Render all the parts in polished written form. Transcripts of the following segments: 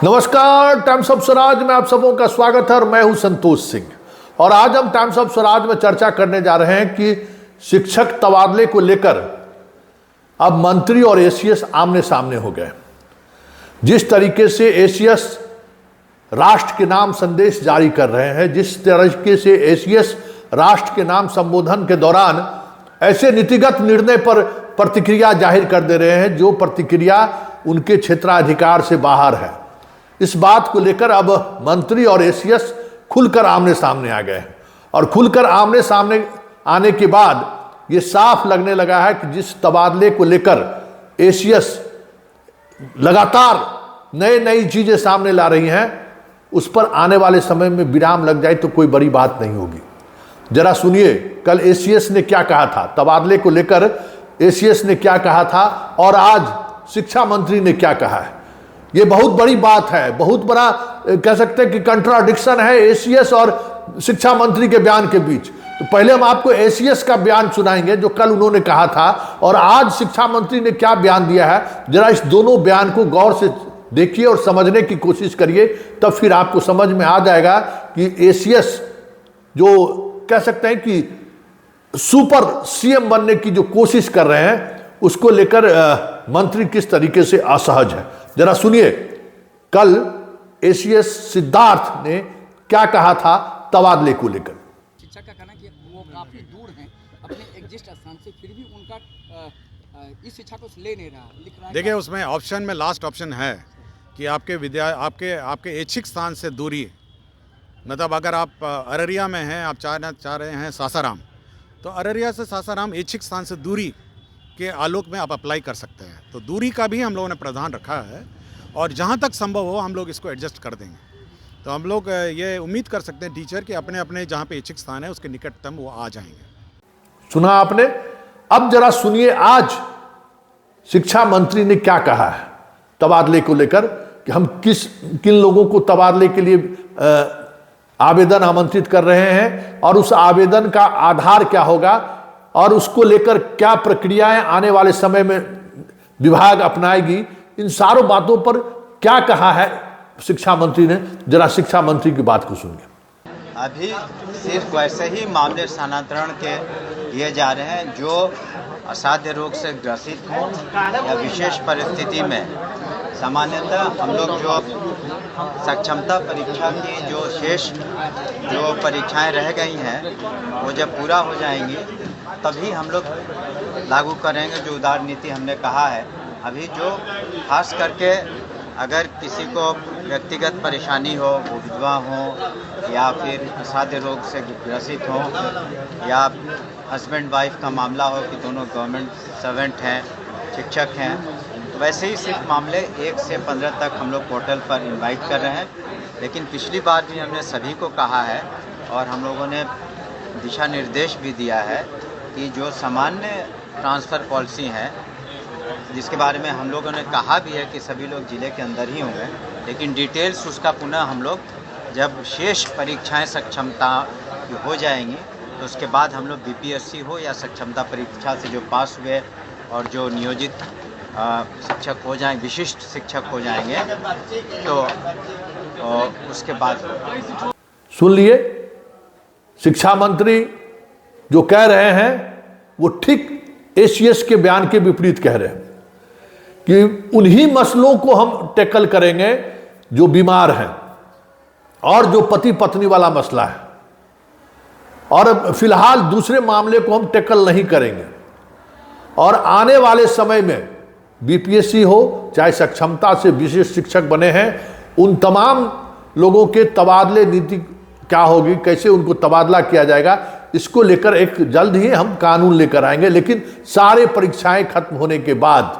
नमस्कार, times of Swaraj में आप सबों का स्वागत है और मैं हूं संतोष सिंह। और आज हम टाइम्स ऑफ स्वराज में चर्चा करने जा रहे हैं कि शिक्षक तबादले को लेकर अब मंत्री और एसीएस आमने सामने हो गए। जिस तरीके से एसीएस राष्ट्र के नाम संदेश जारी कर रहे हैं, जिस तरीके से एसीएस राष्ट्र के नाम संबोधन के दौरान ऐसे नीतिगत निर्णय पर प्रतिक्रिया जाहिर कर दे रहे हैं जो प्रतिक्रिया उनके क्षेत्राधिकार से बाहर है, इस बात को लेकर अब मंत्री और एसीएस खुलकर आमने सामने आ गए हैं। और खुलकर आमने सामने आने के बाद ये साफ लगने लगा है कि जिस तबादले को लेकर एसीएस लगातार नई चीजें सामने ला रही हैं, उस पर आने वाले समय में विराम लग जाए तो कोई बड़ी बात नहीं होगी। जरा सुनिए कल एसीएस ने क्या कहा था, तबादले को लेकर एसीएस ने क्या कहा था और आज शिक्षा मंत्री ने क्या कहा है। ये बहुत बड़ी बात है, बहुत बड़ा कह सकते हैं कि कंट्राडिक्शन है एसीएस और शिक्षा मंत्री के बयान के बीच। तो पहले हम आपको एसीएस का बयान सुनाएंगे जो कल उन्होंने कहा था और आज शिक्षा मंत्री ने क्या बयान दिया है। जरा इस दोनों बयान को गौर से देखिए और समझने की कोशिश करिए, तब फिर आपको समझ में आ जाएगा कि एसीएस जो कह सकते हैं कि सुपर सीएम बनने की जो कोशिश कर रहे हैं उसको लेकर मंत्री किस तरीके से असहज है। जरा सुनिए कल एसीएस सिद्धार्थ ने क्या कहा था तबादले को लेकर। शिक्षक का कहना कि वो काफी दूर हैं अपने एग्जिस्ट स्थान से, फिर भी उनका इस शिक्षा को ले नहीं रहा, लिख रहा है। देखिए उसमें ऑप्शन में लास्ट ऑप्शन है कि आपके ऐच्छिक स्थान से दूरी, मतलब अगर आप अररिया में हैं, आप चाह रहे हैं सासाराम, तो अररिया से सासाराम ऐच्छिक स्थान से दूरी के आलोक में आप अप्लाई कर सकते हैं। तो दूरी का भी हम लोगों ने प्रावधान रखा है और जहाँ तक संभव हो हम लोग इसको एडजस्ट कर देंगे। तो हम लोग ये उम्मीद कर सकते हैं टीचर कि अपने अपने जहाँ पे ऐच्छिक स्थान है उसके निकटतम वो आ जाएंगे। सुना आपने, अब जरा सुनिए आज शिक्षा मंत्री ने क्या कहा है तबादले को लेकर कि हम किन लोगों को तबादले के लिए आवेदन आमंत्रित कर रहे हैं और उस आवेदन का आधार क्या होगा और उसको लेकर क्या प्रक्रियाएं आने वाले समय में विभाग अपनाएगी। इन सारों बातों पर क्या कहा है शिक्षा मंत्री ने, जरा शिक्षा मंत्री की बात को सुनिए। अभी सिर्फ वैसे ही मामले स्थानांतरण के लिए जा रहे हैं जो असाध्य रोग से ग्रसित हों या विशेष परिस्थिति में सामान्यतः हम लोग जो सक्षमता परीक्षा की जो शेष जो परीक्षाएं रह गई हैं वो जब पूरा हो जाएंगी तभी हम लोग लागू करेंगे जो उदार नीति हमने कहा है। अभी जो खास करके अगर किसी को व्यक्तिगत परेशानी हो, वो विधवा हो या फिर असाध्य रोग से ग्रसित हो या हस्बैंड वाइफ का मामला हो कि दोनों गवर्नमेंट सर्वेंट हैं, शिक्षक हैं, वैसे ही सिर्फ मामले 1 से 15 तक हम लोग पोर्टल पर इनवाइट कर रहे हैं। लेकिन पिछली बार भी हमने सभी को कहा है और हम लोगों ने दिशा निर्देश भी दिया है कि जो सामान्य ट्रांसफ़र पॉलिसी है जिसके बारे में हम लोगों ने कहा भी है कि सभी लोग ज़िले के अंदर ही होंगे, लेकिन डिटेल्स उसका पुनः हम लोग जब शेष परीक्षाएं सक्षमता की हो जाएंगी तो उसके बाद हम लोग बीपीएससी हो या सक्षमता परीक्षा से जो पास हुए और जो नियोजित शिक्षक हो जाएंगे, विशिष्ट शिक्षक हो जाएंगे, तो उसके बाद सुन लिए शिक्षा मंत्री जो कह रहे हैं वो ठीक एसीएस के बयान के विपरीत कह रहे हैं कि उन्हीं मसलों को हम टैकल करेंगे जो बीमार हैं और जो पति पत्नी वाला मसला है, और फिलहाल दूसरे मामले को हम टैकल नहीं करेंगे। और आने वाले समय में बीपीएससी हो चाहे सक्षमता से विशेष शिक्षक बने हैं, उन तमाम लोगों के तबादले नीति क्या होगी, कैसे उनको तबादला किया जाएगा, इसको लेकर एक जल्द ही हम कानून लेकर आएंगे। लेकिन सारे परीक्षाएं खत्म होने के बाद,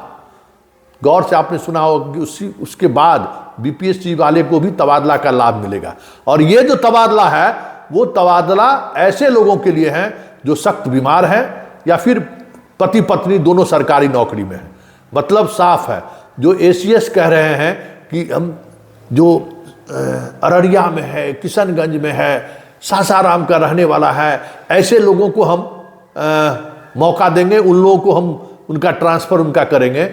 गौर से आपने सुना होगा कि उसके बाद बीपीएससी वाले को भी तबादला का लाभ मिलेगा। और ये जो तबादला है वो तबादला ऐसे लोगों के लिए है जो सख्त बीमार हैं या फिर पति पत्नी दोनों सरकारी नौकरी में है। मतलब साफ है, जो एसीएस कह रहे हैं कि हम जो अररिया में है, किशनगंज में है, सासाराम का रहने वाला है, ऐसे लोगों को हम मौका देंगे, उन लोगों को हम उनका ट्रांसफ़र उनका करेंगे।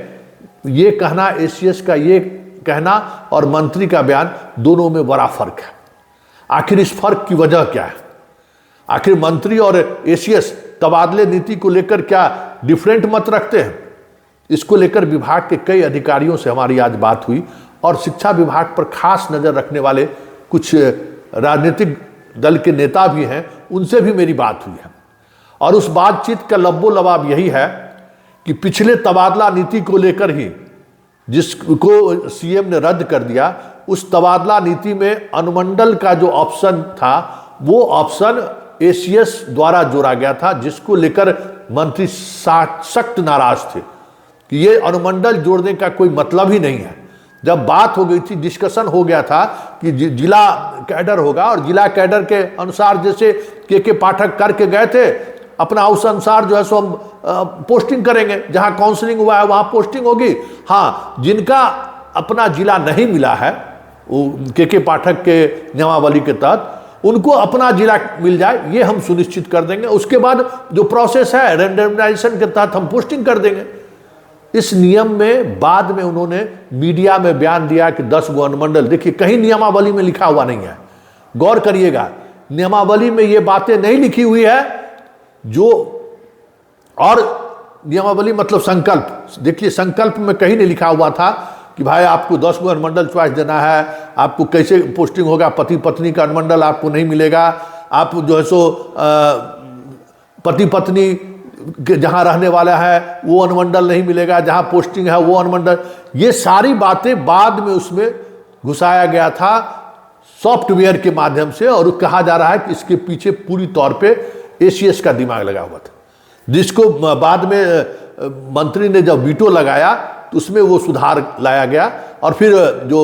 ये कहना एसीएस का ये कहना और मंत्री का बयान, दोनों में बड़ा फर्क है। आखिर इस फर्क की वजह क्या है? आखिर मंत्री और एसीएस तबादले नीति को लेकर क्या डिफरेंट मत रखते हैं? इसको लेकर विभाग के कई अधिकारियों से हमारी आज बात हुई और शिक्षा विभाग पर खास नजर रखने वाले कुछ राजनीतिक दल के नेता भी हैं, उनसे भी मेरी बात हुई है। और उस बातचीत का लब्बो लबाब यही है कि पिछले तबादला नीति को लेकर ही, जिसको सीएम ने रद्द कर दिया, उस तबादला नीति में अनुमंडल का जो ऑप्शन था वो ऑप्शन एसीएस द्वारा जोड़ा गया था, जिसको लेकर मंत्री सख्त नाराज थे कि ये अनुमंडल जोड़ने का कोई मतलब ही नहीं है। जब बात हो गई थी, डिस्कशन हो गया था कि जिला कैडर होगा और जिला कैडर के अनुसार जैसे के पाठक करके गए थे अपना, उस अनुसार जो है सो हम पोस्टिंग करेंगे, जहां काउंसलिंग हुआ है वहां पोस्टिंग होगी। हाँ, जिनका अपना जिला नहीं मिला है वो के पाठक के नियमावली के तहत, उनको अपना जिला मिल जाए, ये हम सुनिश्चित कर देंगे। उसके बाद जो प्रोसेस है रैंडमाइजेशन के तहत हम पोस्टिंग कर देंगे। इस नियम में बाद में उन्होंने मीडिया में बयान दिया कि 10 गो अनुमंडल, देखिए कहीं नियमावली में लिखा हुआ नहीं है, गौर करिएगा, नियमावली में ये बातें नहीं लिखी हुई है जो, और नियमावली मतलब संकल्प, देखिए संकल्प में कहीं नहीं लिखा हुआ था कि भाई आपको 10 गो अनुमंडल चॉइस देना है, आपको कैसे पोस्टिंग होगा, पति पत्नी का अनुमंडल आपको नहीं मिलेगा, आप जो है सो पति पत्नी जहां रहने वाला है वो अनुमंडल नहीं मिलेगा, जहां पोस्टिंग है वो अनुमंडल, ये सारी बातें बाद में उसमें घुसाया गया था सॉफ्टवेयर के माध्यम से। और कहा जा रहा है कि इसके पीछे पूरी तौर पे एसीएस का दिमाग लगा हुआ था, जिसको बाद में मंत्री ने जब वीटो लगाया तो उसमें वो सुधार लाया गया और फिर जो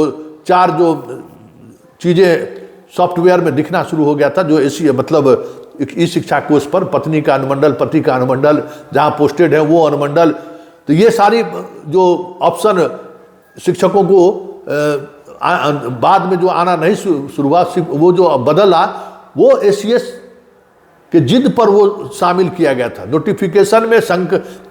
4 जो चीजें सॉफ्टवेयर में दिखना शुरू हो गया था, जो एसी मतलब ई शिक्षा कोष पर पत्नी का अनुमंडल, पति का अनुमंडल, जहां पोस्टेड है वो अनुमंडल, तो ये सारी जो ऑप्शन शिक्षकों को बाद में जो आना नहीं शुरू हुआ, वो जो बदला वो एसीएस के जिद पर वो शामिल किया गया था। नोटिफिकेशन में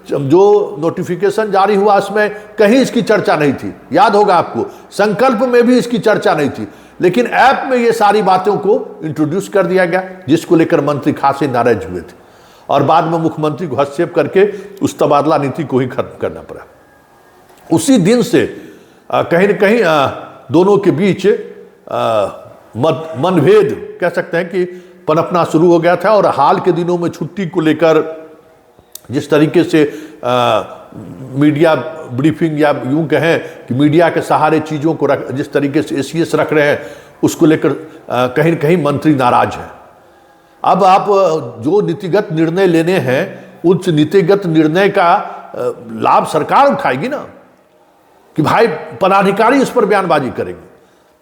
जो नोटिफिकेशन जारी हुआ उसमें कहीं इसकी चर्चा नहीं थी, याद होगा आपको, संकल्प में भी इसकी चर्चा नहीं थी, लेकिन ऐप में ये सारी बातों को इंट्रोड्यूस कर दिया गया, जिसको लेकर मंत्री खासे नाराज हुए थे और बाद में मुख्यमंत्री को हस्तक्षेप करके उस तबादला नीति को ही खत्म करना पड़ा। उसी दिन से कहीं न कहीं दोनों के बीच मनभेद कह सकते हैं कि पनपना शुरू हो गया था। और हाल के दिनों में छुट्टी को लेकर जिस तरीके से मीडिया ब्रीफिंग या यूं कहें कि मीडिया के सहारे चीज़ों को जिस तरीके से एसीएस रख रहे हैं, उसको लेकर कहीं न कहीं मंत्री नाराज हैं। अब आप जो नीतिगत निर्णय लेने हैं उस नीतिगत निर्णय का लाभ सरकार उठाएगी ना, कि भाई पदाधिकारी इस पर बयानबाजी करेंगे।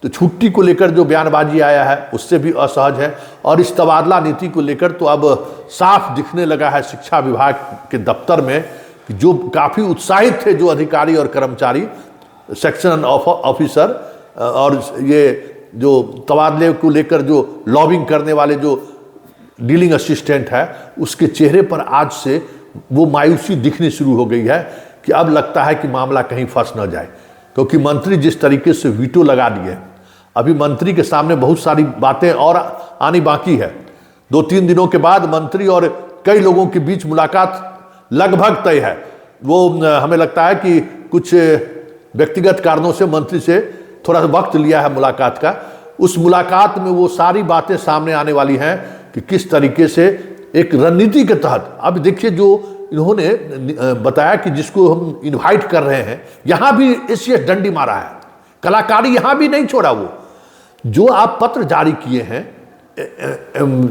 तो छुट्टी को लेकर जो बयानबाजी आया है उससे भी असहज है। और इस तबादला नीति को लेकर तो अब साफ दिखने लगा है शिक्षा विभाग के दफ्तर में कि जो काफ़ी उत्साहित थे जो अधिकारी और कर्मचारी, सेक्शन ऑफिसर और ये जो तबादले को लेकर जो लॉबिंग करने वाले जो डीलिंग असिस्टेंट है, उसके चेहरे पर आज से वो मायूसी दिखनी शुरू हो गई है कि अब लगता है कि मामला कहीं फंस न जाए, क्योंकि मंत्री जिस तरीके से वीटो लगा दिए, अभी मंत्री के सामने बहुत सारी बातें और आनी बाकी है। 2-3 दिनों के बाद मंत्री और कई लोगों के बीच मुलाकात लगभग तय है। वो हमें लगता है कि कुछ व्यक्तिगत कारणों से मंत्री से थोड़ा वक्त लिया है मुलाकात का। उस मुलाकात में वो सारी बातें सामने आने वाली हैं कि किस तरीके से एक रणनीति के तहत, अब देखिए जो इन्होंने बताया कि जिसको हम इनवाइट कर रहे हैं, यहाँ भी एसीएस डंडी मारा है, कलाकारी यहाँ भी नहीं छोड़ा। वो जो आप पत्र जारी किए हैं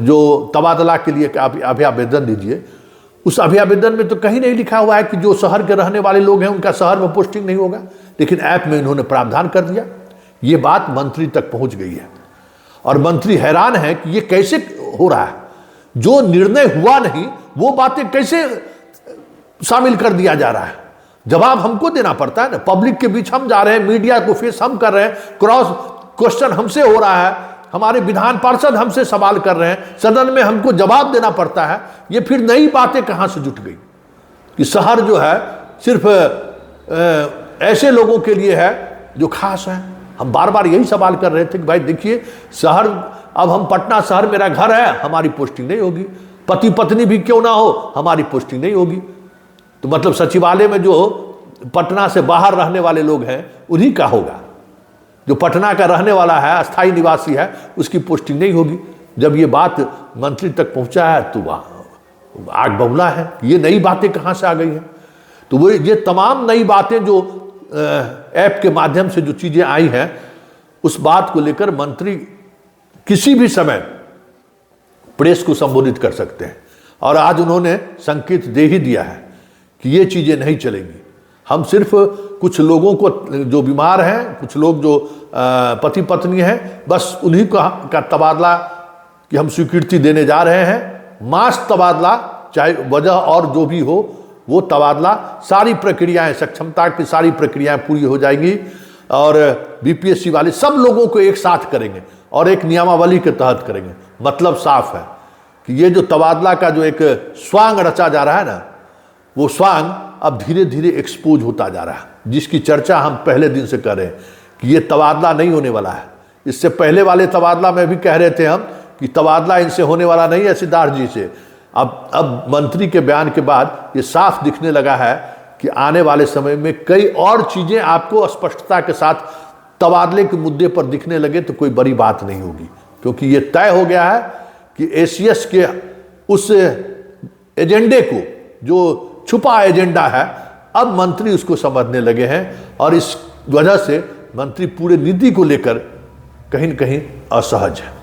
जो तबादला के लिए अभ्यावेदन दीजिए, उस अभ्यावेदन में तो कहीं नहीं लिखा हुआ है कि जो शहर के रहने वाले लोग हैं उनका शहर में पोस्टिंग नहीं होगा, लेकिन ऐप में इन्होंने प्रावधान कर दिया। ये बात मंत्री तक पहुंच गई है और मंत्री हैरान है कि ये कैसे हो रहा है, जो निर्णय हुआ नहीं वो बातें कैसे शामिल कर दिया जा रहा है। जवाब हमको देना पड़ता है ना, पब्लिक के बीच हम जा रहे हैं, मीडिया को फेस हम कर रहे हैं, क्रॉस क्वेश्चन हमसे हो रहा है, हमारे विधान पार्षद हमसे सवाल कर रहे हैं, सदन में हमको जवाब देना पड़ता है। ये फिर नई बातें कहां से जुट गई कि शहर जो है सिर्फ ऐसे लोगों के लिए है जो खास हैं। हम बार बार यही सवाल कर रहे थे कि भाई देखिए, शहर, अब हम पटना शहर मेरा घर है, हमारी पोस्टिंग नहीं होगी। पति पत्नी भी क्यों ना हो, हमारी पोस्टिंग नहीं होगी। तो मतलब सचिवालय में जो पटना से बाहर रहने वाले लोग हैं उन्हीं का होगा। जो पटना का रहने वाला है, अस्थायी निवासी है, उसकी पोस्टिंग नहीं होगी। जब ये बात मंत्री तक पहुंचा है तो आग बबूला है, ये नई बातें कहाँ से आ गई हैं। तो वो ये तमाम नई बातें जो ऐप के माध्यम से जो चीज़ें आई हैं, उस बात को लेकर मंत्री किसी भी समय प्रेस को संबोधित कर सकते हैं। और आज उन्होंने संकेत दे ही दिया है कि ये चीज़ें नहीं चलेंगी। हम सिर्फ कुछ लोगों को जो बीमार हैं, कुछ लोग जो पति पत्नी हैं, बस उन्हीं का तबादला की हम स्वीकृति देने जा रहे हैं। मास तबादला, चाहे वजह और जो भी हो, वो तबादला, सारी प्रक्रियाएं, सक्षमता की सारी प्रक्रियाएं पूरी हो जाएंगी और बीपीएससी वाले सब लोगों को एक साथ करेंगे और एक नियमावली के तहत करेंगे। मतलब साफ है कि ये जो तबादला का जो एक स्वांग रचा जा रहा है ना, वो स्वांग अब धीरे धीरे एक्सपोज होता जा रहा है, जिसकी चर्चा हम पहले दिन से कर रहे हैं कि ये तबादला नहीं होने वाला है। इससे पहले वाले तबादला में भी कह रहे थे हम कि तबादला इनसे होने वाला नहीं है, सिद्धार्थ जी से। अब मंत्री के बयान के बाद ये साफ दिखने लगा है कि आने वाले समय में कई और चीज़ें आपको स्पष्टता के साथ तबादले के मुद्दे पर दिखने लगे तो कोई बड़ी बात नहीं होगी, क्योंकि ये तय हो गया है कि एसीएस के उस एजेंडे को, जो छुपा एजेंडा है, अब मंत्री उसको समझने लगे हैं और इस वजह से मंत्री पूरे नीति को लेकर कहीं न कहीं असहज है।